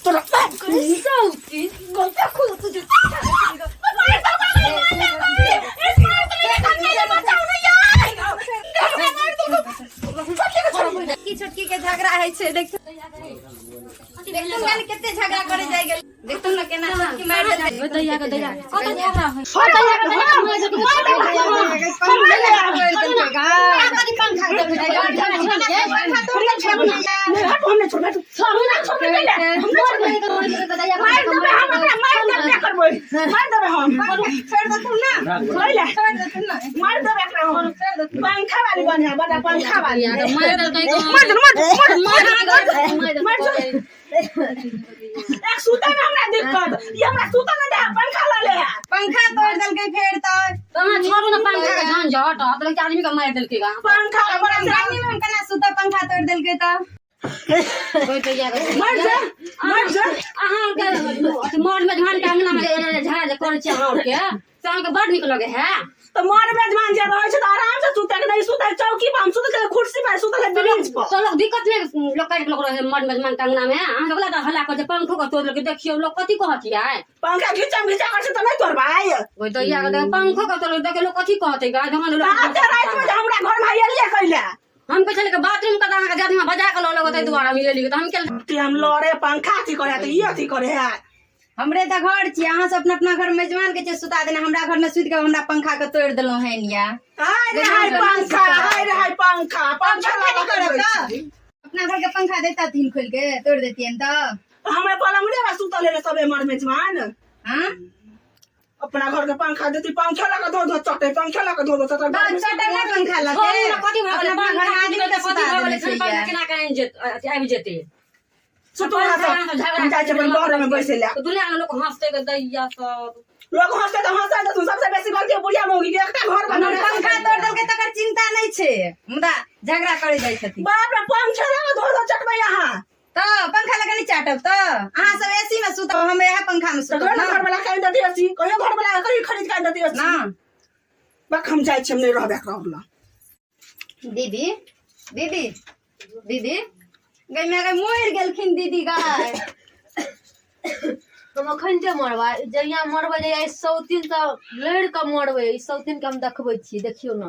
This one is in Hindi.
तोरा सौती गोता खुद तुझे छोटकी के झगड़ा है छे देख देखतुम गाली केते झगड़ा करे जाय गेल देखतुम न केना छोटकी मार दे दैया के दैया कत झगड़ा है पंखा दे हमने छोड़ बैठ हमने दैया मार देबे हम छोड़ दे तुम ना लइला छोड़ दे तुम ना मार देबे एकरा हम पंखा वाली बनिया बड़ा पंखा वाली मार दे मार एक सूता में हमरा दिक्कत ये हमरा सूता में दे पंखा ला ले पंखा तोड़ दल के फेर तो कहां छोड़ू ना पंखा का झंझट तो लगे आदमी का मार दल के पंखा बड़ा रानी में कना सूता पंखा तोड़ दल के तो कोई तो या मर जा अहां के मोर में धान के अंगना में झाड़ कर छी अहां के सांग के बड़ निक लगे है तो मोर में धान जे रहे छ तो आराम से सूते के नहीं सूते चौकी पे हम सूते के कुर्सी पे सूते के बेंच पर तो लोग दिक्कत नहीं लोग काट लोग रहे मोर में धान के अंगना में अहां लोग ला हल्ला कर पंखो को तोड़ के देखियो लोग कथि कहत है पंखा घिचा कर से तो नहीं तोड़बाई ओई तो या के पंखो को तोड़ देखे लोग कथि कहते गा जहां लोग रात में हमरा घर में आइले कइला हम पे चले के बाथरूम का दाना के जदी में बजा के लो लगत दुआरा में लेली तो हम के हम लड़े पंखा थी करे तो ये थी करे है हमरे त घर छी अहां सब अपना घर मेजबान के सुता देना हमरा घर में सुत के हमरा पंखा के तोड़ देलो है निया हाय रे हाय पंखा पंखा लगा करे अपना घर के पंखा देता तीन खोल के तोड़ देतियन त हमें पलंगरे में सुतल है सबे मर मेजबान हां अपना घर के पंखा देती पंखा लगा दो चटे पंखा लगा दो चटे चटे ना पंखा लगे कथि भले घर में आदमी के सुता देले पंखा केना कहीं जे आबि जेते सुतोरा सब जाय छै घर में बैसे ले दुनिया में लोग हंसते के दैया सब लोग हंसते तो सबसे बेसी गलती बुढ़िया मौगी के एकटा घर बना पंखा तोड़ देल के तकर चिंता नहीं छे मुदा झगड़ा करे जाय छथि बाप रे पंखा लगा दो चटबे यहां तो पंखा लगा नहीं चाटब तो अहां सब एसी में सुतब हम यह पंखा में सुतब ना घर वाला कहि दती एसी कहियो घर वाला कहि खरीद के दती एसी ना बक हम जाय छी हम नहीं रहबे करबला दीदी गई में मोर गेलखिन दीदी गाय तुम अखन जे मरबा जहिया मरबे जहिया सौतीन से लड़ के मरबे सौतीन के हम देखबे छी देखियो ना।